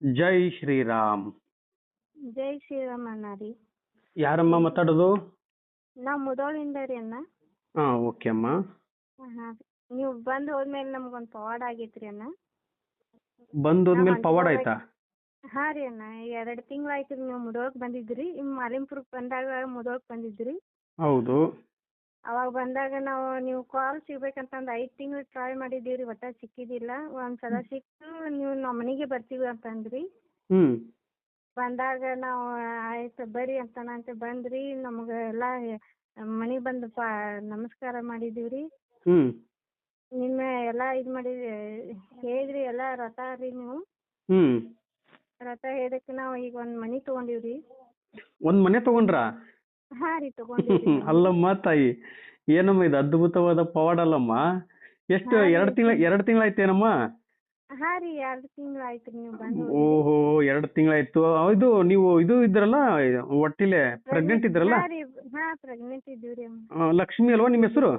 ಜೈ ಶ್ರೀರಾಮ್. ಜೈ ಶ್ರೀರಾಮ್ ಅಣ್ಣ ರೀ. ಯಾರಮ್ಮ ಮಾತಾಡೋದು? ನಾವು ಮುದೋಳಿಂದ ರೀ ಅಣ್ಣ. ಹಾ, ಓಕೆ ಅಮ್ಮ. ಹಾಂ, ನೀವು ಬಂದು ಹೋದ್ಮೇಲೆ ನಮ್ಗೊಂದು ಪವಾಡ ಆಗೈತ್ರಿ ಅಣ್ಣ. ಬಂದೋದ್ಮೇಲೆ ಪವಾಡ ಆಯ್ತಾ? ಹಾಂ ರೀ ಅಣ್ಣ, 2 ತಿಂಗಳಾಯ್ತು ರೀ ನೀವು ಮುದೋಳಕ್ಕೆ ಬಂದಿದ್ರಿ. ಮಾಲಿಂಪುರಕ್ಕೆ ಬಂದಾಗ ಮುದೋಳಕ್ಕೆ ಬಂದಿದ್ರಿ. ಹೌದು. ಅವಾಗ ಬಂದಾಗ ನೀವು ಕಾಲ್ ಸಿಗ್ಬೇಕಂತಂದು 5 ತಿಂಗಳು ಟ್ರೈ ಮಾಡಿದ್ದೀವಿ ರೀ, ಒಟ್ಟ ಸಿಕ್ಕಿದ್ದಿಲ್ಲ. ಒಂದ್ಸಲ ಸಿಕ್ತು, ನೀವು ನಮ್ಮ ಮನೆಗೆ ಬರ್ತೀವಿ ಅಂತಂದ್ರಿ. ಹ್ಮ್ ಬಂದಾಗ ನಾವು ಆಯ್ತು ಬರ್ರಿ ಅಂತ ಬಂದ್ರಿ. ನಮ್ಗೆ ಎಲ್ಲ ಮನೆಗೆ ಬಂದು ನಮಸ್ಕಾರ ಮಾಡಿದೀವಿ ರೀ. ಹ್ಮ್ ನಿಮ್ಮ ಎಲ್ಲ ಇದು ಮಾಡಿ ಹೇಳಿದ್ರಿ, ಎಲ್ಲ ರಥ ರೀ ನೀವು. ಹ್ಮ್ ರಥ ಹೇಳಿದಕ್ಕೆ ನಾವು ಈಗ ಒಂದು ಮನೆ ತೊಗೊಂಡಿವ್ರಿ. ಒಂದ್ ಮನೆ ತಗೊಂಡ್ರಾ? ಹಾಂ ರೀ, ತೊಗೊಂಡಿವ್ರಿ. ಅಲ್ಲಮ್ಮ ತಾಯಿ, ಏನಮ್ಮ ಇದು ಅದ್ಭುತವಾದ ಪವಾಡ ಅಲ್ಲಮ್ಮ. ಎಷ್ಟು, ಹಾ, 2 ತಿಂಗಳಾಯ್ತೇನಮ್ಮ? ಹಾಂ ರೀ, 2 ತಿಂಗಳು ಆಯ್ತು ರೀ ನೀವು ಬಂದು. ಓಹೋ, 2 ತಿಂಗಳಾಯ್ತು. ಇದು ನೀವು ಇದ್ರಲ್ಲ, ಒಟ್ಟಿಲೆ ಪ್ರೆಗ್ನೆಂಟ್ ಇದ್ರಲ್ಲ? ಹಾಂ ರೀ, ಹಾಂ ಪ್ರೆಗ್ನೆಂಟ್ ಇದ್ದೀವಿ ರೀ. ಲಕ್ಷ್ಮಿ ಅಲ್ವಾ ನಿಮ್ಮ ಹೆಸರು?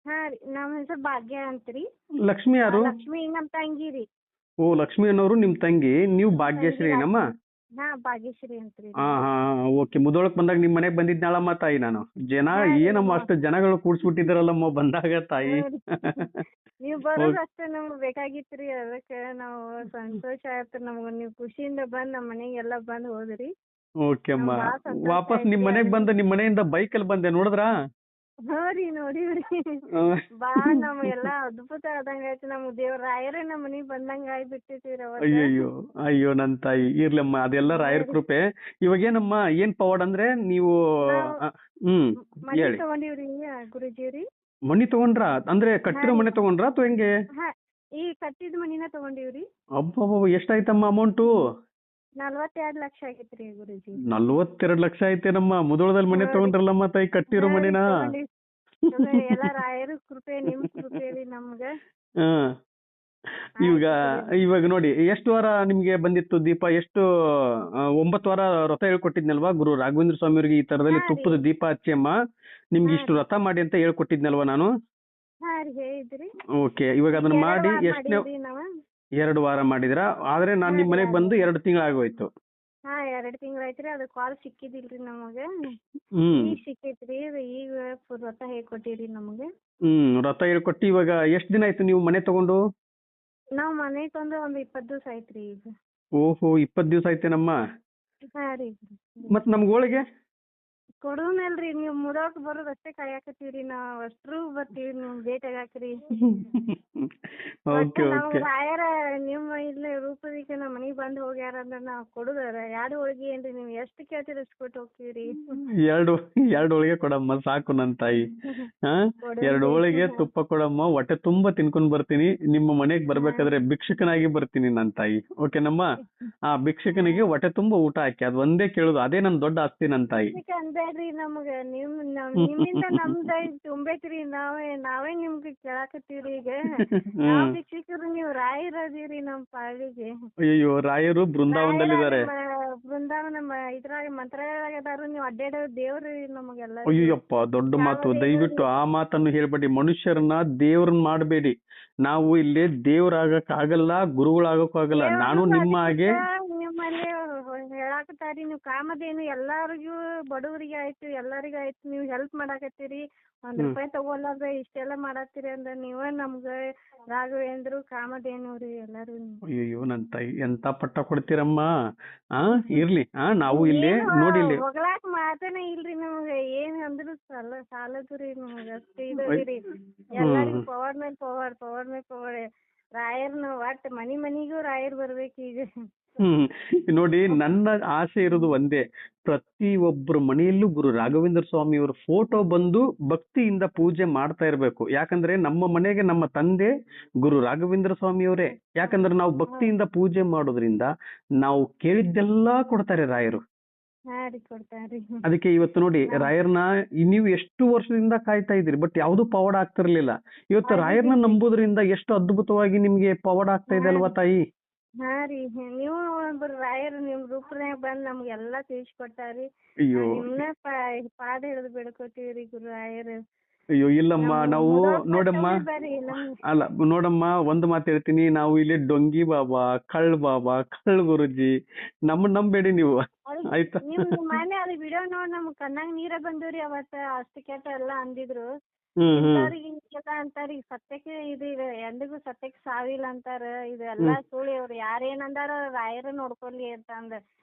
ಹಾಂ ರೀ, ನಮ್ಮ ಹೆಸರು ಭಾಗ್ಯ ಅಂತ ರೀ. ಲಕ್ಷ್ಮಿ ಯಾರು? ಲಕ್ಷ್ಮಿ ನಮ್ಮ ತಂಗಿ ರೀ. ಓ, ಲಕ್ಷ್ಮಿ ಅನ್ನೋರು ನಿಮ್ ತಂಗಿ, ನೀವು ಭಾಗ್ಯಶ್ರೀ ಏನಮ್ಮ? ಹಾಂ, ಭಾಗ್ಯಶ್ರೀ ಅಂತ ರೀ. ಹಾ ಹಾ ಓಕೆ. ಮುದೋಳಕ್ ಬಂದಾಗ ನಿಮ್ ಮನೆಗ್ ಬಂದಿದ್ನಾಳಮ್ಮ ತಾಯಿ ನಾನು. ಏನಮ್ಮ ಅಷ್ಟು ಜನಗಳು ಕೂಡ್ಸ್ಬಿಟ್ಟಿದಾರಲ್ಲಮ್ಮ ಬಂದಾಗ ತಾಯಿ. ನೀವು ಬರೋದು ಅಷ್ಟೇ ನಮ್ಗೆ ಬೇಕಾಗಿತ್ತು ರೀ. ಅದಕ್ಕೆ ನಾವು ಸಂತೋಷ ಆಯ್ತು ನಮ್ಗೆ, ನೀವು ಖುಷಿಯಿಂದ ಬಂದು ನಮ್ಮ ಮನೆಗೆಲ್ಲ ಬಂದು ಹೋದ್ರಿ. ಓಕೆ ಅಮ್ಮ. ಭಾಳ ಸಂತೋಷ ವಾಪಸ್ ಆಯ್ತು ನಿಮ್ ರೀ. ಮನೆಗ್ ಬಂದ, ನಿಮ್ ಮನೆಯಿಂದ ಬೈಕಲ್ಲಿ ಬಂದೆ, ನೋಡಿದ್ರಾ? ಹ್ಞೂ ರೀ, ನೋಡೀವ್ರಿ. ನಮ್ಗೆಲ್ಲ ಅದ್ಭುತ ಆದಂಗ ಆಯ್ತು. ನಮ್ಗೆ ದೇವ್ರ ರಾಯರೇ ನಮ್ಮ ಮನೆಗೆ ಬಂದಂಗ ಆಗ್ಬಿಟ್ಟಿರ್ತೀವಿ ಅವಾಗ. ಅಯ್ಯಯ್ಯೋ ಅಯ್ಯೋ ನನ್ ತಾಯಿ, ಇರ್ಲಮ್ಮ, ಅದೆಲ್ಲ ರಾಯರ ಕೃಪೆ. ಇವಾಗ ಏನಮ್ಮ, ಏನ್ ಪವಾಡ ಅಂದ್ರೆ ನೀವು ಮನೆ ಹೇಳಿ. ತಗೊಂಡಿವ್ರಿ ಗುರುಜಿ ರೀ. ಮನಿ ತಗೊಂಡ್ರಾ? ಅಂದ್ರೆ ಕಟ್ಟಿರೋ ಮನೆ ತಗೊಂಡ್ರಾ ಅಥವಾ ಹೆಂಗೆ? ಹಾ, ಈ ಕಟ್ಟಿದ ಮನಿನ ತಗೊಂಡಿವ್ರಿ. ಅಬ್ಬಬ್ಬ, ಎಷ್ಟಾಯ್ತಮ್ಮ ಅಮೌಂಟು? 42 ಲಕ್ಷ ಆಗೈತ್ರಿ ಗುರುಜಿ. 42 ಲಕ್ಷ ಆಯ್ತೇನಮ್ಮ? ಮುದೋಳದಲ್ಲಿ ಮನೆ ತಗೊಂಡ್ರಲ್ಲಮ್ಮ ತಾಯಿ, ಕಟ್ಟಿರೋ ಮನೆನ? ಎಲ್ಲ ರಾಯರ ಕೃಪೆ, ನಿಮ್ ಕೃಪೆ ರೀ ನಮ್ಗ. ಹಾ, ಇವಾಗ ನೋಡಿ, ಎಷ್ಟು ವಾರ ನಿಮ್ಗೆ ಬಂದಿತ್ತು ದೀಪ? ಎಷ್ಟು 9 ವಾರ ವ್ರತ ಹೇಳ್ಕೊಟ್ಟಿದ್ನಲ್ವಾ ಗುರು ರಾಘವೇಂದ್ರ ಸ್ವಾಮಿ ಅವ್ರಿಗೆ? ಈ ತರದಲ್ಲಿ ತುಪ್ಪದ ದೀಪ ಹಚ್ಚಿ ಅಮ್ಮ ನಿಮ್ಗೆ ಇಷ್ಟು ವ್ರತ ಮಾಡಿ ಅಂತ ಹೇಳ್ಕೊಟ್ಟಿದ್ನಲ್ವಾ ನಾನು? ಹಾ ರೀ, ಹೇಳಿದ್ರಿ. ಓಕೆ, ಇವಾಗ ಅದನ್ನ ಮಾಡಿ ಎಷ್ಟನೇ 2 ವಾರ ಮಾಡಿದ್ರಾ? ಆದ್ರೆ ನಾನ್ ನಿಮ್ ಮನೆಗ್ ಬಂದು 2 ತಿಂಗಳಾಗೋಯ್ತು. ಹಾ, 2 ತಿಂಗಳಾಯ್ತ್ರಿ. ಅದು ಕಾಲ್ ಸಿಕ್ಕಿದಿಲ್ರಿ ನಮಗ. ಈಗ ಸಿಕ್ಕೈತ್ರಿ. ಈಗ ವ್ರತ ಹೇಳ್ಕೊಟ್ಟಿರಿ ನಮಗೆ. ವ್ರತ ಹೇಳ್ಕೊಟ್ಟು ಇವಾಗ ಎಷ್ಟ್ ದಿನ ಆಯ್ತು ನೀವು ಮನೆ ತಗೊಂಡು? ನಾವ್ ಮನೆ ತಂದು ಒಂದು 20 ದಿವಸ ಆಯ್ತ್ರಿ ಈಗ. ಓಹೋ, 20 ದಿವಸ ಆಯ್ತೇನಮ್ಮ? ಹಾ ರೀ. ಮತ್ ನಮ್ಗೆ ಹೋಳಿಗೆ ಕೊಡುನಲ್ರಿ, ನೀವು ಮುದೋಳಕ್ ಬರೋದ್ ಅಷ್ಟೇ ಕಾಯಕತ್ತೀವ್ರಿ. ನಾವ್ ಅಷ್ಟ್ರು ಬರ್ತೀವಿ ನಿಮ್ ಭೇಟಿ ಆಗಾಕ್ರಿ. Okay okay. ರಾಯರ ನಿಮ್ಮ ಇಲ್ಲಿ ರೂಪದಕ್ಕೆ ನಮ್ಮ ಮನಿಗ್ ಬಂದ್ ಹೋಗ್ಯಾರ ಅಂದ್ರ ನಾವ್ ಕೊಡುದಾರ 2 ಹೋಳಿಗೆ ಏನ್ರಿ, ನೀವ್ ಎಷ್ಟ್ ಕೇಳ್ತೀರಿ ಅಷ್ಟ್ ಕೊಟ್ಟು ಹೋಗ್ತೀವ್ರಿ. 2 ಹೋಳಿಗೆ ಕೊಡಮ್ಮ ಸಾಕು ನನ್ ತಾಯಿ. 2 ಹೋಳಿಗೆ ತುಪ್ಪ ಕೊಡಮ್ಮ, ಹೊಟ್ಟೆ ತುಂಬಾ ತಿನ್ಕೊಂಡ್ ಬರ್ತೀನಿ. ನಿಮ್ಮ ಮನೆಗ್ ಬರ್ಬೇಕಾದ್ರೆ ಭಿಕ್ಷಕನಾಗಿ ಬರ್ತೀನಿ ನನ್ ತಾಯಿ, ಓಕೆನಮ್ಮ? ಆ ಭಿಕ್ಷಕನಿಗೆ ಹೊಟ್ಟೆ ತುಂಬಾ ಊಟ ಹಾಕಿ, ಅದ್ ಒಂದೇ ಕೇಳುದು, ಅದೇ ನನ್ ದೊಡ್ಡ ಆಸ್ತಿ ನನ್ ತಾಯಿ. ಅನ್ಬೇಡ್ರಿ, ನಮಗ ನಿಮ್ಮಿಂದ ನಮ್ದ ತುಂಬೈತ್ರಿ. ನಾವೇ ನಿಮ್ಗೆ ಕೇಳಾಕತ್ತೀವ್ರಿ ಈಗ. ನಾವ್ ಭಿಕ್ಷಕರು, ನೀವು ರಾಯರದೀರಿ ನಮ್ ಪಾಲಿಗೆ. ಅಯ್ಯೋ, ರಾಯರು ಬೃಂದಾವನದಲ್ಲಿದ್ದಾರೆ. ಬೃಂದಾವನ ಇದ್ರಾಗ ಮಂತ್ರಾಲಯದಾಗ ಅದಾರು. ನೀವು ಅಡ್ಡಾಡೋ ದೇವ್ರಿ ನಮಗೆಲ್ಲ. ಅಯ್ಯಪ್ಪ, ದೊಡ್ಡ ಮಾತು. ದಯವಿಟ್ಟು ಆ ಮಾತನ್ನು ಹೇಳ್ಬೇಡಿ. ಮನುಷ್ಯರನ್ನ ದೇವ್ರನ್ನ ಮಾಡಬೇಡಿ. ನಾವು ಇಲ್ಲಿ ದೇವ್ರಾಗಕ್ ಆಗಲ್ಲ, ಗುರುಗಳಾಗಕ್ಕೂ ಆಗಲ್ಲ. ನಾನು ನಿಮ್ಮ ಹಾಗೆ ನಿಮ್ಮಲ್ಲಿ ಹೇಳಾಕತ್ತಾರಿ. ನೀವು ಕಾಮಧೇನು ಎಲ್ಲಾರಿಗೂ, ಬಡವರಿಗೆ ಆಯ್ತು ಎಲ್ಲರಿಗೂ ಆಯ್ತು, ನೀವು ಹೆಲ್ಪ್ ಮಾಡಾಕತ್ತೀರಿ. ₹1 ತಗೊಳ್ಳಾರ್ದ ಇಷ್ಟೆಲ್ಲ ಮಾಡತ್ತೀರಿ ಅಂದ್ರ ನೀವ ನಮ್ಗ ರಾಘವೇಂದ್ರು ಕಾಮಧೇನು ರೀ ಎಲ್ಲಾರು. ಅಯ್ಯೋ ನನ್ ತಾಯಿ, ಎಂತ ಪಟ್ಟ ಕೊಡ್ತೀರಮ್ಮ. ಇರ್ಲಿ, ನಾವು ಇಲ್ಲಿ ನೋಡಿ, ಇಲ್ಲಿ ಹೊಗಳಾಕ್ ಮಾತನೇ ಇಲ್ರಿ ನಮ್ಗೆ. ಏನ್ ಅಂದ್ರು ಸಾಲದ್ರಿ ನಮ್ಗ. ಅಷ್ಟು ಇದ್ರಿ ಎಲ್ಲರಿಗೂ ಪವಾಡ್ ಮೇಲೆ ಪವಾಡ್, ಪವಾಡ್ ಮೇಲೆ ಪವಾಡ್. ರಾಯರ್ನ ಒಟ್ಟ ಮನಿಗೂ ರಾಯರ್ ಬರ್ಬೇಕು ಈಗ. ನೋಡಿ, ನನ್ನ ಆಸೆ ಇರೋದು ಒಂದೇ, ಪ್ರತಿ ಒಬ್ಬರ ಮನೆಯಲ್ಲೂ ಗುರು ರಾಘವೇಂದ್ರ ಸ್ವಾಮಿ ಅವರ ಫೋಟೋ ಬಂದು ಭಕ್ತಿಯಿಂದ ಪೂಜೆ ಮಾಡ್ತಾ ಇರ್ಬೇಕು. ಯಾಕಂದ್ರೆ ನಮ್ಮ ಮನೆಗೆ ನಮ್ಮ ತಂದೆ ಗುರು ರಾಘವೇಂದ್ರ ಸ್ವಾಮಿ ಅವರೇ. ಯಾಕಂದ್ರೆ ನಾವು ಭಕ್ತಿಯಿಂದ ಪೂಜೆ ಮಾಡೋದ್ರಿಂದ ನಾವು ಕೇಳಿದ್ದೆಲ್ಲಾ ಕೊಡ್ತಾರೆ ರಾಯರು. ಅದಕ್ಕೆ ಇವತ್ತು ನೋಡಿ, ರಾಯರ್ನ ನೀವು ಎಷ್ಟು ವರ್ಷದಿಂದ ಕಾಯ್ತಾ ಇದ್ರಿ, ಬಟ್ ಯಾವ್ದು ಪವಾಡ ಆಗ್ತಿರ್ಲಿಲ್ಲ. ಇವತ್ತು ರಾಯರ್ನ ನಂಬೋದ್ರಿಂದ ಎಷ್ಟು ಅದ್ಭುತವಾಗಿ ನಿಮ್ಗೆ ಪವಾಡ ಆಗ್ತಾ ಇದೆ ಅಲ್ವಾ ತಾಯಿ? ಹಾ ರೀ, ನೀವು ಒಬ್ರು ರಾಯರು ನಿಮ್ ರೂಪನ್ಯಾಗ ಬಂದ್ ನಮ್ಗೆಲ್ಲಾ ತಿಳಿಸ್ಕೊಟ್ಟಾರಿ. ಅಯ್ಯೋ, ನಿಮ್ನ ಪಾದ ಹಿಡಿದು ಬೇಡ್ಕೋತೀವ್ರಿ ಗುರು ರಾಯರು. ಅಯ್ಯೋ ಇಲ್ಲಮ್ಮ, ನಾವು ನೋಡಮ್ಮ, ಬರ್ರಿ ನಮ್ಗೆ. ಅಲ್ಲ ನೋಡಮ್ಮ, ಒಂದು ಮಾತು ಹೇಳ್ತೀನಿ, ನಾವು ಇಲ್ಲಿ ಡೊಂಗಿ ಬಾಬಾ, ಬಾಬಾ, ಕಳ್ಳ ಗುರುಜಿ, ನಮ್ಮನ್ನ ನಂಬೇಡಿ ನೀವು, ಆಯ್ತಾ? ನಿಮ್ ಮನೆ ಅದು ವಿಡಿಯೋ ನೋಡಿ ನಮ್ ಕಣ್ಣಾಗ ನೀರ ಬಂದವ್ರಿ ಅವತ್ತ ಅಷ್ಟು ಕೆಟ್ಟ ಎಲ್ಲಾ ಅಂದಿದ್ರು. ಇಂಥವ್ರಿಗೆ ಹಿಂಗೆಲ್ಲ ಅಂತಾರ, ಸತ್ಯಕ್ಕೆ ಇದು ಎಂದಿಗೂ ಸತ್ಯಕ್ಕೆ ಸಾವಿಲ್ಲ ಅಂತಾರ, ಇದೆಲ್ಲಾ ಸುಳ್ಳು, ಇವ್ರು ಯಾರೇನಂದಾರ ರಾಯರು ನೋಡ್ಕೊಲಿ ಅಂತ ಅಂದ.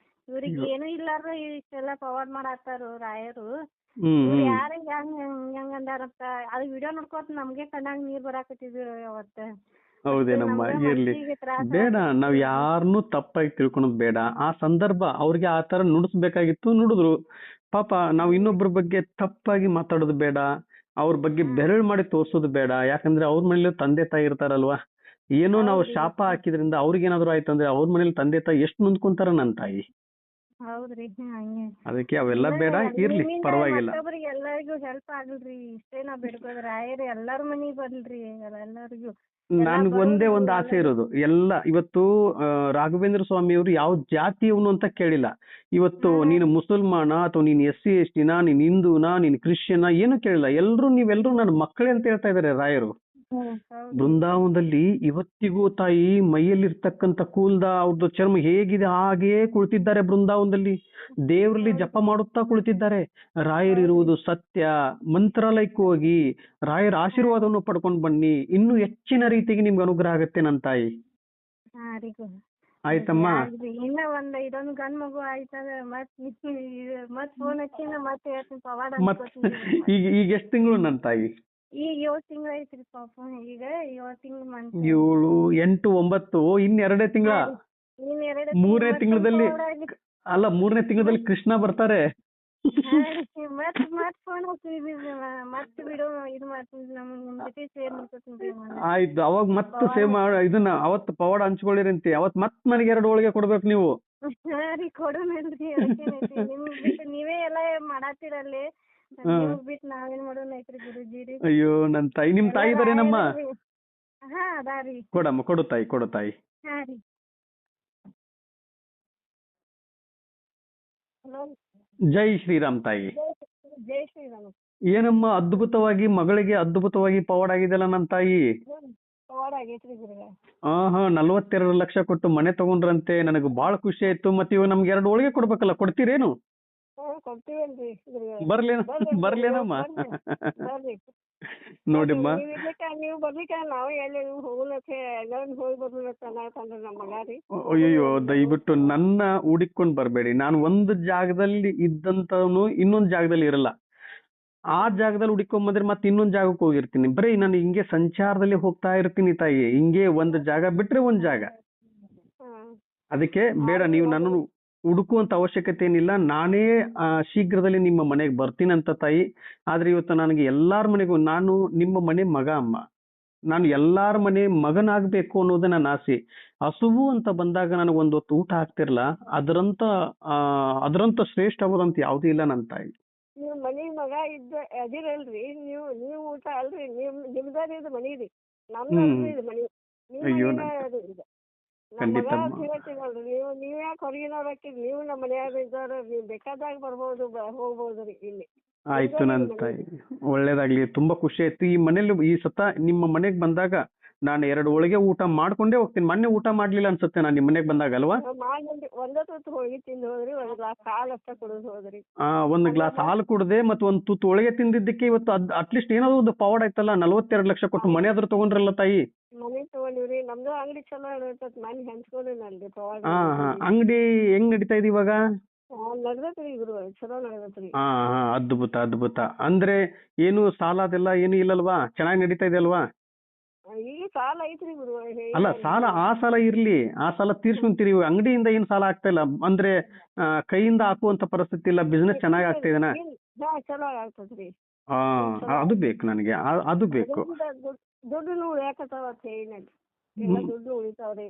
ಇವ್ರಿಗೆ ಏನು ಇಲ್ಲಾರ ಇಷ್ಟೆಲ್ಲಾ ಪವಾಡ್ ಮಾಡಾತಾರ ರಾಯರು. ಯಾರ ಹೆಂಗ್ ಅಂದಾರಂತ ಅದು ವಿಡಿಯೋ ನೋಡ್ಕೋತ ನಮ್ಗೆ ಕಣ್ಣಾಗ ನೀರ್ ಬರಾಕತ್ತಿದ್ವಿ ಅವತ್ತ. ಹೌದೇನಮ್ಮ, ಇರ್ಲಿ, ಬೇಡ, ನಾವ್ ಯಾರನ್ನೂ ತಪ್ಪಾಗಿ ತಿಳ್ಕೊಳೋದ್ ಬೇಡ. ಆ ಸಂದರ್ಭ ಅವ್ರಿಗೆ ಆ ತರ ನುಡಿಸ್ಬೇಕಾಗಿತ್ತು, ನುಡಿದ್ರು. ಪಾಪ ನಾವ್ ಇನ್ನೊಬ್ರ ಬಗ್ಗೆ ತಪ್ಪಾಗಿ ಮಾತಾಡೋದು ಬೇಡ, ಅವ್ರ ಬಗ್ಗೆ ಬೆರಳು ಮಾಡಿ ತೋರ್ಸೋದು ಬೇಡ. ಯಾಕಂದ್ರೆ ಅವ್ರ ಮನೇಲಿ ತಂದೆ ತಾಯಿ ಇರ್ತಾರಲ್ವಾ, ಏನೋ ನಾವು ಶಾಪ ಹಾಕಿದ್ರಿಂದ ಅವ್ರಿಗೇನಾದ್ರು ಆಯ್ತಂದ್ರೆ ಅವ್ರ ಮನೇಲಿ ತಂದೆ ತಾಯಿ ಎಷ್ಟು ನೊಂದ್ಕೊಂತಾರ ನನ್ ತಾಯಿ. ಹೌದ್ರಿ, ಹಂಗೆ ಅದಕ್ಕೆ ಅವೆಲ್ಲ ಬೇಡ, ಇರ್ಲಿ, ಪರವಾಗಿಲ್ಲ. ಮತ್ತೊಬ್ರಿಗೆ ಎಲ್ಲರಿಗೂ ಹೆಲ್ಪ್ ಆಗಲ್ರಿ, ಇಷ್ಟೇ ನಾವ್ ಬೇಡ್ಕೋದ್ರ. ರಾಯರು ಎಲ್ಲಾರ ಮನಿಗ್ ಬರ್ಲ್ರಿ ಎಲ್ಲರಿಗೂ. ನನ್ಗೆ ಒಂದೇ ಒಂದು ಆಸೆ ಇರೋದು, ಎಲ್ಲ ಇವತ್ತು ರಾಘವೇಂದ್ರ ಸ್ವಾಮಿಯವರು ಯಾವ ಜಾತಿಯವನು ಅಂತ ಕೇಳಿಲ್ಲ. ಇವತ್ತು ನೀನು ಮುಸಲ್ಮಾನ ಅಥವಾ ನೀನು SC ST ನಾ, ನೀನ್ ಹಿಂದೂನಾ, ನೀನ್ ಕ್ರಿಶ್ಚಿಯನ್ ಏನು ಕೇಳಿಲ್ಲ. ನೀವೆಲ್ಲರೂ ನನ್ನ ಮಕ್ಕಳೇ ಅಂತ ಹೇಳ್ತಾ ಇದಾರೆ ರಾಯರು. ಬೃಂದಾವನದಲ್ಲಿ ಇವತ್ತಿಗೂ ತಾಯಿ ಮೈಯಲ್ಲಿರ್ತಕ್ಕಂಥ ಕೂಲ್ದ ಅವ್ರದ್ದು ಚರ್ಮ ಹೇಗಿದೆ ಹಾಗೇ ಕುಳಿತಿದ್ದಾರೆ ಬೃಂದಾವನದಲ್ಲಿ. ದೇವರಲ್ಲಿ ಜಪ ಮಾಡುತ್ತಾ ಕುಳಿತಿದ್ದಾರೆ. ರಾಯರಿರುವುದು ಸತ್ಯ. ಮಂತ್ರಾಲಯಕ್ಕೆ ಹೋಗಿ ರಾಯರ ಆಶೀರ್ವಾದವನ್ನು ಪಡ್ಕೊಂಡು ಬನ್ನಿ, ಇನ್ನೂ ಹೆಚ್ಚಿನ ರೀತಿಗೆ ನಿಮ್ಗೆ ಅನುಗ್ರಹ ಆಗತ್ತೆ ನನ್ನ ತಾಯಿ. ಆಯ್ತಮ್ಮ, ಇನ್ನ ಇದೊಂದು ಗಂಡ್ ಮಗು ಆಯ್ತದ ಮತ್ ಫೋನ್ ಹಚ್ಚಿನ ಮತ್ತೆ ಹೇಳ್ತೀನಿ ಪವಾಡ. ಈಗ ಎಷ್ಟು ತಿಂಗಳು ನನ್ನ ತಾಯಿ? ಈಗ 7 ತಿಂಗಳು ಐತ್ರಿ ಪಾಪ. ಈಗ 7 ತಿಂಗಳು 7, 8, 9 ಇನ್ನೆರಡೇ ತಿಂಗಳ. ಮೂರನೇ ತಿಂಗಳಲ್ಲಿ ಅಲ್ಲ, ಮೂರನೇ ತಿಂಗಳಲ್ಲಿ ಕೃಷ್ಣ ಬರ್ತಾರೆ. ಮತ್ ಫೋನ್ ಹಚ್ಚಿದ್ವಿ, ಮತ್ ವಿಡಿಯೋ ಇದು ಮಾಡ್ತೀನಿ, ನಮ್ ಜೊತೆ ಶೇರ್ ಮಾಡ್ಕೊತೀನಿ. ಆಯ್ತು, ಅವಾಗ ಮತ್ತೆ ಸೇವ್ ಇದನ್ನ ಅವತ್ತು ಪವಾಡ ಹಂಚ್ಕೊಳ್ಳಿರಂತೆ. ಅವತ್ ಮತ್ ನನಗೆ 2 ಹೋಳಿಗೆ ಕೊಡ್ಬೇಕು ನೀವು. ರೀ, ಕೊಡೋಣಲ್ರಿ. ನೀವೇ ಎಲ್ಲ ಮಾಡಾತಿರಲ್ಲಿ ಬಿಟ್ಟು ನಾವೇನ್ ಮಾಡೋಣ ಐತ್ರಿ ಗುರುಜಿ ರೀ. ಅಯ್ಯೋ ನನ್ ತಾಯಿ, ನಿಮ್ ತಾಯಿ ಇದಾರೇನಮ್ಮ? ಹಾ ಅದಾರಿ. ಕೊಡಮ್ಮ, ಕೊಡು ತಾಯಿ, ಕೊಡು ತಾಯಿ. ಹಾ ರೀ. ಜೈ ಶ್ರೀರಾಮ್ ತಾಯಿ. ಜೈ ಶ್ರೀರಾಮ್. ಏನಮ್ಮ ಅದ್ಭುತವಾಗಿ ಮಗಳಿಗೆ ಅದ್ಭುತವಾಗಿ ಪವಾಡ ಆಗಿದೆಲ್ಲ ನನ್ನ ತಾಯಿ. ಪವಾಡ ಆಗೈತ್ರಿ ಗುರುಗ. 42 ಲಕ್ಷ ಕೊಟ್ಟು ಮನೆ ತಗೊಂಡ್ರಂತೆ. ನನಗೆ ಬಹಳ ಖುಷಿ ಆಯ್ತು. ಮತ್ತೆ ಇವಾಗ ನಮ್ಗೆ 2 ಹೋಳಿಗೆ ಕೊಡ್ಬೇಕಲ್ಲ, ಕೊಡ್ತೀರೇನು? ಬರ್ಲೇನಮ್ಮ? ನೋಡಿಮ್ಮ, ನೀವು ಬರ್ಲಿಕ್ಕ ನಾವು ಎಲ್ಲಿ ಹೋಗ್ಲಕ್ಕೆ ಎಲ್ಲರೂ ಹೋಗಿ ಬರ್ಲಕ್ಕ ನಮ್ಮ ಮಗ ರೀ. ಅಯ್ಯೋ ದಯವಿಟ್ಟು ನನ್ನ ಹುಡುಕೊಂಡ್ ಬರ್ಬೇಡಿ. ನಾನು ಒಂದು ಜಾಗದಲ್ಲಿ ಇದ್ದಂತವನು ಇನ್ನೊಂದ್ ಜಾಗದಲ್ಲಿ ಇರಲ್ಲ. ಆ ಜಾಗದಲ್ಲಿ ಹುಡುಕೊಂಡ್ ಬಂದ್ರೆ ಮತ್ತೆ ಇನ್ನೊಂದ್ ಜಾಗಕ್ಕೆ ಹೋಗಿರ್ತೀನಿ. ಬರೀ ನಾನು ಹಿಂಗೆ ಸಂಚಾರದಲ್ಲಿ ಹೋಗ್ತಾ ಇರ್ತೀನಿ ತಾಯಿ. ಹಿಂಗೆ ಒಂದ್ ಜಾಗ ಬಿಟ್ರೆ ಒಂದ್ ಜಾಗ. ಅದಕ್ಕೆ ಬೇಡ, ನೀವು ನನ್ನನ್ನು ಹುಡುಕುವಂತ ಅವಶ್ಯಕತೆ ಏನಿಲ್ಲ. ನಾನೇ ಶೀಘ್ರದಲ್ಲಿ ನಿಮ್ಮ ಮನೆಗೆ ಬರ್ತೀನಂತ ತಾಯಿ. ಆದ್ರೆ ಇವತ್ತು ನನಗೆ ಎಲ್ಲಾರ ಮನೆಗೂ, ನಾನು ನಿಮ್ಮ ಮನೆ ಮಗ ಅಮ್ಮ, ನಾನು ಎಲ್ಲಾರ ಮನೆ ಮಗನಾಗ್ಬೇಕು ಅನ್ನೋದೇ ನನ್ನ ಆಸೆ. ಹಸುವು ಅಂತ ಬಂದಾಗ ನನಗೆ ಒಂದು ಹೊತ್ತು ಊಟ ಹಾಕ್ತಿರ್ಲ, ಅದರಂತ ಶ್ರೇಷ್ಠವಾದಂತ ಯಾವ್ದು ಇಲ್ಲ ನನ್ನ ತಾಯಿ. ನೀವು ಮನಿ ಮಗ ಅದಿರಲ್ರಿ, ನೀವು ಊಟ ಅಲ್ರಿ, ನಿಮ್ದಾರಿ ಇದು ಮನಿ ರೀ, ನಮ್ದು ಮನಿ. ಅಯ್ಯೋ ನೀವ್ ಯಾಕೆ ಹೊರಗಿನವ್ರ ಹಾಕಿದ್? ನೀವು ನಮ್ಮ ಮನೆಯಾಗ ಇದ್ದವ್ರ, ನೀವ್ ಬೇಕಾದಾಗ ಬರ್ಬೋದು, ಹೋಗ್ಬೋದ್ರಿ ಇಲ್ಲಿ. ಆಯ್ತು ನನ್ನ ತಾಯಿ, ಒಳ್ಳೇದಾಗ್ಲಿ. ತುಂಬಾ ಖುಷಿ ಆಯ್ತು. ಈ ಮನೇಲಿ ಈ ಸತ ನಿಮ್ಮ ಮನೆಗ್ ಬಂದಾಗ ನಾನು 2 ಹೋಳಿಗೆ ಊಟ ಮಾಡ್ಕೊಂಡೇ ಹೋಗ್ತೀನಿ. ಮೊನ್ನೆ ಊಟ ಮಾಡ್ಲಿಲ್ಲ ಅನ್ಸುತ್ತೆ ನಾನು ನಿಮ್ಮ ಮನೆಗ್ ಬಂದಾಗ, ಅಲ್ವಾ? ಒಂದೇ ತುತ್ತು ಹೋಳಿಗೆ ತಿಂದು ಹೋದ್ರಿ, 1 ಗ್ಲಾಸ್ ಹಾಲು ಅಷ್ಟ ಕುಡಿದು ಹೋದ್ರಿ. 1 ಗ್ಲಾಸ್ ಹಾಲು ಕುಡ್ದೆ, ಮತ್ತೆ 1 ತುತ್ತು ಹೋಳಿಗೆ ತಿಂದಿದ್ದಕ್ಕೆ ಇವತ್ತು ಅಟ್ಲೀಸ್ಟ್ ಏನಾದ್ರು ಒಂದು ಪವಾಡ ಆಯ್ತಲ್ಲ. 42 ಲಕ್ಷ ಕೊಟ್ಟು ಮನೆ ಆದ್ರೂ ತಗೊಂಡ್ರಲ್ಲ ತಾಯಿ. ಮನೆ ತಗೊಂಡಿವ್ರಿ, ನಮ್ದು ಅಂಗಡಿ ಚಲೋ ಇರ್ತೈತಿ, ಮನೆ ಹಂಚ್ಕೊಂಡಿನಲ್ರಿ ಪವಾಡ. ಅಂಗಡಿ ಹೆಂಗ್ ನಡೀತಾ ಇದೆ ಇವಾಗ? ನಡ್ದತ್ರಿ ಗುರು, ಚಲೋ ನಡ್ದತ್ರಿ. ಅದ್ಭುತ ಅದ್ಭುತ. ಅಂದ್ರೆ ಏನು ಸಾಲ ಅದೆಲ್ಲ ಏನು ಇಲ್ಲಲ್ವಾ? ಚೆನ್ನಾಗಿ ನಡೀತಾ ಇದೆ ಅಲ್ವಾ? ಈಗ ಸಾಲ ಐತ್ರಿ ಗುರು. ಅಲ್ಲ, ಸಾಲ ಆ ಸಾಲ ಇರ್ಲಿ, ಆ ಸಾಲ ತೀರ್ಸ್ಕೊಂತೀರಿ. ಅಂಗಡಿಯಿಂದ ಏನ್ ಸಾಲ ಆಗ್ತಾ ಇಲ್ಲ ಅಂದ್ರೆ ಕೈಯಿಂದ ಹಾಕುವಂತ ಪರಿಸ್ಥಿತಿ ಇಲ್ಲ. ಬಿಸ್ನೆಸ್ ಚೆನ್ನಾಗಿ ಆಗ್ತಾ ಇದೆನಾ? ಚಲೋ ಆಗ್ತದ್ರಿ. ಅದು ಬೇಕು ನನಗೆ, ಅದು ಬೇಕು. ದುಡ್ಡು ಉಳಿಯಾಕತ್ತಾವ ಅಂತ ಹೇಳಿ ದುಡ್ಡು ಉಳಿತಾವ್ರಿ.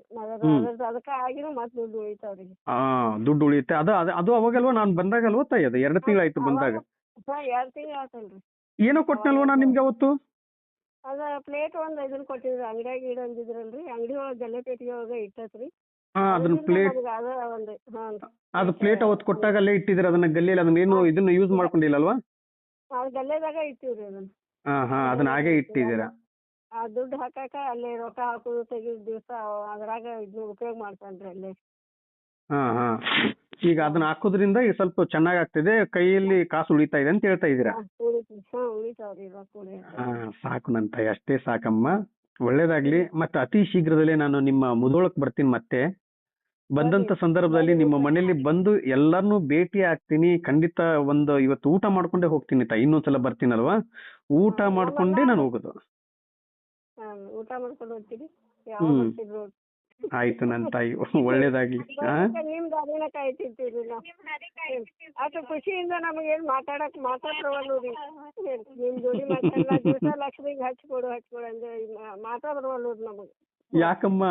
ಅದಕ್ಕ ಆಗಿನ ಮತ್ ದುಡ್ಡು ಉಳಿತಾವ್ರಿ. ದುಡ್ಡು ಉಳಿಯುತ್ತೆ. ಅದು ಅವಾಗಲ್ವಾ ನಾನು ಬಂದಾಗಲ್ವಾ ತಾಯಿ? ಅದು 2 ತಿಂಗಳಾಯ್ತು ಬಂದಾಗ. 2 ತಿಂಗಳು ಆತಲ್ರಿ. ಏನೋ ಕೊಟ್ಟನಲ್ವಾ ನಾನು ನಿಮ್ಗೆ ಅವತ್ತು? ಅದ ಪ್ಲೇಟ್ ಒಂದ್ ಇದನ್ ಕೊಟ್ಟಿದ್ರಿ, ಅಂಗಡಿಯಾಗ ಇಡಂದಿದ್ರಲ್ರಿ, ಅಂಗಡಿ ಒಳಗ ಗಲ್ಲೆ ಪೇಟಿಗೆ ಒಳಗ ಇಟ್ಟತ್ರಿ. ಅದನ್ನ ಪ್ಲೇಟ್, ಅದು ಪ್ಲೇಟ್ ಅವತ್ತು ಕೊಟ್ಟಾಗ ಅಲ್ಲೇ ಇಟ್ಟಿದ್ರಿ ಅದನ್ನ ಗಲ್ಲಿಯಲ್ಲಿ. ಅದನ್ನ ಏನು ಇದನ್ನ ಯೂಸ್ ಮಾಡ್ಕೊಂಡಿಲ್ಲ ಅಲ್ವಾ? ಗಲ್ಲೆದಾಗ ಇಟ್ಟಿವ್ರಿ ಅದನ್ನ. ಹಾ ಹಾ ಅದನ್ನ ಹಾಗೆ ಇಟ್ಟಿದ್ದೀರಾ. ಆ ದುಡ್ಡು ಹಾಕಾಕ ಅಲ್ಲೇ ರೊಕ್ಕ ಹಾಕೋದು ತೆಗಿದ ದಿವಸ ಅದ್ರಾಗ ಇದನ್ನ ಉಪಯೋಗ ಮಾಡ್ತಾನ್ರಿ ಅಲ್ಲೇ. ಹಾ ಹಾ ಈಗ ಅದನ್ನ ಹಾಕೋದ್ರಿಂದ ಈಗ ಸ್ವಲ್ಪ ಚೆನ್ನಾಗ್ ಆಗ್ತಿದೆ, ಕೈಯಲ್ಲಿ ಕಾಸು ಉಳಿತಾ ಇದೆ ಅಂತ ಹೇಳ್ತಾ ಇದ್ದೀರಾ. ಉಳಿತಾವ್ರಿ ರೊಕ್ಕ ಉಳಿತಾವ. ಹಾ ಸಾಕು ನನ್ನ ತಾಯಿ, ಅಷ್ಟೇ ಸಾಕಮ್ಮ. ಒಳ್ಳೇದಾಗ್ಲಿ. ಮತ್ತೆ ಅತಿ ಶೀಘ್ರದಲ್ಲೇ ನಾನು ನಿಮ್ಮ ಮುಧೋಳಕ್ ಬರ್ತೀನಿ ಮತ್ತೆ. ಬಂದಂತ ಸಂದರ್ಭದಲ್ಲಿ ನಿಮ್ಮ ಮನೆಯಲ್ಲಿ ಬಂದು ಎಲ್ಲಾರ್ನೂ ಭೇಟಿ ಆಗ್ತೀನಿ ಖಂಡಿತ. ಇವತ್ತು ಊಟ ಮಾಡ್ಕೊಂಡೇ ಹೋಗ್ತೀನಿ ತಾಯಿ, ಇನ್ನೊಂದ್ಸಲ ಬರ್ತೀನಲ್ವಾ, ಊಟ ಮಾಡ್ಕೊಂಡೇ ನಾನು ಹೋಗೋದು. ಊಟ ಮಾಡ್ಕೊಂಡು ಹೋಗ್ತೀರಿ, ಯಾವಾಗ ಬರ್ತಿದ್ರು? ಆಯ್ತು ನನ್ನ ತಾಯಿ, ಒಳ್ಳೇದಾಗ್ಲಿ. ನಿಮ್ದು ಅದೇನ ಕಾಯ್ತಿರ್ತೀವಿ ನಾವು. ಅಷ್ಟು ಖುಷಿಯಿಂದ ನಮಗೇನು ಮಾತಾಡೋದು ರೀ. ನಿಮ್ ಜೋಡಿ ಮಾತಾಡಲ್ಲ, ದಿವಸ ಲಕ್ಷ್ಮಿಗೆ ಹಚ್ಕೊಡು ಅಂದ್ರೆ ಮಾತಾಡೋದು ನಮಗೆ. ಯಾಕಮ್ಮ?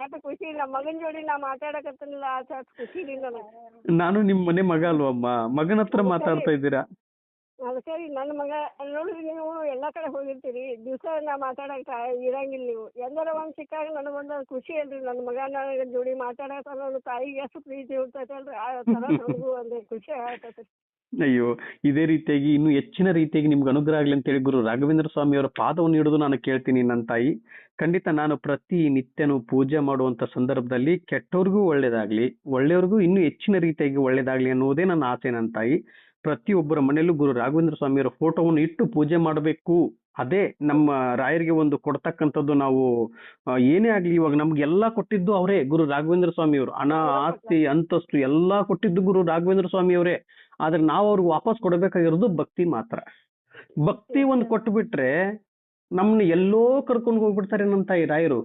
ಅಷ್ಟು ಖುಷಿ ಇಲ್ಲ, ಮಗನ ಜೋಡಿ ನಾ ಮಾತಾಡಕತ್ತಿಲ್ಲ, ಅಷ್ಟು ಖುಷಿ ಇಲ್ಲ ನನಗೆ. ನಾನು ನಿಮ್ ಮನೆ ಮಗ ಅಲ್ವಮ್ಮ, ಮಗನ ಹತ್ರ ಮಾತಾಡ್ತಾ ಇದ್ದೀರಾ. ಅದು ಸರಿ, ನನ್ನ ಮಗ ನೋಡ್ರಿ, ನೀವು ಎಲ್ಲಾ ಕಡೆ ಹೋಗಿರ್ತೀರಿ, ದಿವಸ ನಾ ಮಾತಾಡಕ್ ಇರಂಗಿಲ್ಲ. ನೀವು ಎಲ್ಲರ ಒಂದ್ ಸಿಕ್ಕಾಗ ನನಗೊಂದು ಖುಷಿ ಅಲ್ರಿ, ನನ್ನ ಮಗ ನನಗೆ ಜೋಡಿ ಮಾತಾಡಕ ನನ್ನ ತಾಯಿಗೆ ಎಷ್ಟು ಪ್ರೀತಿ ಇರ್ತೈತಲ್ರಿ, ಆ ತರ ನನಗೂ ಒಂದು ಖುಷಿ ಆಗತೈತಿ. ಅಯ್ಯೋ, ಇದೇ ರೀತಿಯಾಗಿ ಇನ್ನು ಹೆಚ್ಚಿನ ರೀತಿಯಾಗಿ ನಿಮ್ಗೆ ಅನುಗ್ರಹ ಆಗ್ಲಿ ಅಂತ ಹೇಳಿ ಗುರು ರಾಘವೇಂದ್ರ ಸ್ವಾಮಿ ಅವರ ಪಾದವನ್ನು ಹಿಡಿದು ನಾನು ಕೇಳ್ತೀನಿ ನನ್ನ ತಾಯಿ. ಖಂಡಿತ ನಾನು ಪ್ರತಿ ನಿತ್ಯನೂ ಪೂಜೆ ಮಾಡುವಂತ ಸಂದರ್ಭದಲ್ಲಿ ಕೆಟ್ಟವ್ರಿಗೂ ಒಳ್ಳೇದಾಗ್ಲಿ, ಒಳ್ಳೆಯವ್ರಿಗೂ ಇನ್ನೂ ಹೆಚ್ಚಿನ ರೀತಿಯಾಗಿ ಒಳ್ಳೇದಾಗ್ಲಿ ಅನ್ನೋದೇ ನನ್ನ ಆಸೆ ನನ್ನ ತಾಯಿ. ಪ್ರತಿಯೊಬ್ಬರ ಮನೆಯಲ್ಲೂ ಗುರು ರಾಘವೇಂದ್ರ ಸ್ವಾಮಿಯವರ ಫೋಟೋವನ್ನು ಇಟ್ಟು ಪೂಜೆ ಮಾಡಬೇಕು. ಅದೇ ನಮ್ಮ ರಾಯರಿಗೆ ಒಂದು ಕೊಡ್ತಕ್ಕಂಥದ್ದು. ನಾವು ಏನೇ ಆಗ್ಲಿ, ಇವಾಗ ನಮ್ಗೆಲ್ಲಾ ಕೊಟ್ಟಿದ್ದು ಅವರೇ, ಗುರು ರಾಘವೇಂದ್ರ ಸ್ವಾಮಿಯವರು. ಹಣ, ಆಸ್ತಿ, ಅಂತಸ್ತು ಎಲ್ಲಾ ಕೊಟ್ಟಿದ್ದು ಗುರು ರಾಘವೇಂದ್ರ ಸ್ವಾಮಿಯವರೇ. ಆದ್ರೆ ನಾವು ಅವ್ರಿಗೆ ವಾಪಸ್ ಕೊಡಬೇಕಾಗಿರೋದು ಭಕ್ತಿ ಮಾತ್ರ. ಭಕ್ತಿ ಒಂದು ಕೊಟ್ಟು ಬಿಟ್ರೆ ನಮ್ನ ಎಲ್ಲೋ ಕರ್ಕೊಂಡು ಹೋಗ್ಬಿಡ್ತಾರೆ ನಮ್ಮ ತಾಯಿ ರಾಯರು.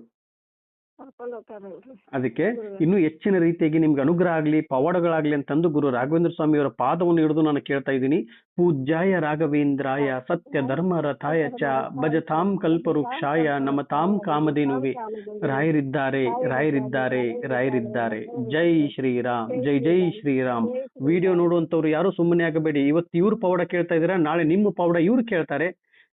ಅದಕ್ಕೆ ಇನ್ನು ಹೆಚ್ಚಿನ ರೀತಿಯಾಗಿ ನಿಮ್ಗೆ ಅನುಗ್ರಹ ಆಗ್ಲಿ, ಪವಾಡಗಳಾಗ್ಲಿ ಅಂತಂದು ಗುರು ರಾಘವೇಂದ್ರ ಸ್ವಾಮಿಯವರ ಪಾದವನ್ನು ಹಿಡಿದು ನಾನು ಕೇಳ್ತಾ ಇದ್ದೀನಿ. ಪೂಜ್ಯಾಯ ರಾಘವೇಂದ್ರಾಯ ಸತ್ಯ ಧರ್ಮ ರಥಾಯ ಚ ಭಜತಾಂ ಕಲ್ಪವೃಕ್ಷಾಯ ನಮತಾಂ ಕಾಮಧೇನುವೆ. ರಾಯರಿದ್ದಾರೆ, ರಾಯರಿದ್ದಾರೆ, ರಾಯರಿದ್ದಾರೆ. ಜೈ ಶ್ರೀರಾಮ್, ಜೈ ಜೈ ಶ್ರೀರಾಮ್. ವಿಡಿಯೋ ನೋಡುವಂತವ್ರು ಯಾರು ಸುಮ್ಮನೆ ಆಗಬೇಡಿ. ಇವತ್ತು ಇವ್ರು ಪವಾಡ ಕೇಳ್ತಾ ಇದ್ದೀರಾ, ನಾಳೆ ನಿಮ್ಮ ಪವಾಡ ಇವ್ರು ಕೇಳ್ತಾರೆ.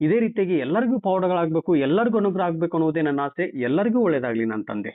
ಇದೇ ರೀತಿಯಾಗಿ ಎಲ್ಲರಿಗೂ ಪವಾಡಗಳಾಗ್ಬೇಕು, ಎಲ್ಲರಿಗೂ ಅನುಗ್ರಹ ಆಗ್ಬೇಕು ಅನ್ನೋದೇ ನನ್ನ ಆಸೆ. ಎಲ್ಲರಿಗೂ ಒಳ್ಳೇದಾಗ್ಲಿ ನನ್ನ ತಂದೆ.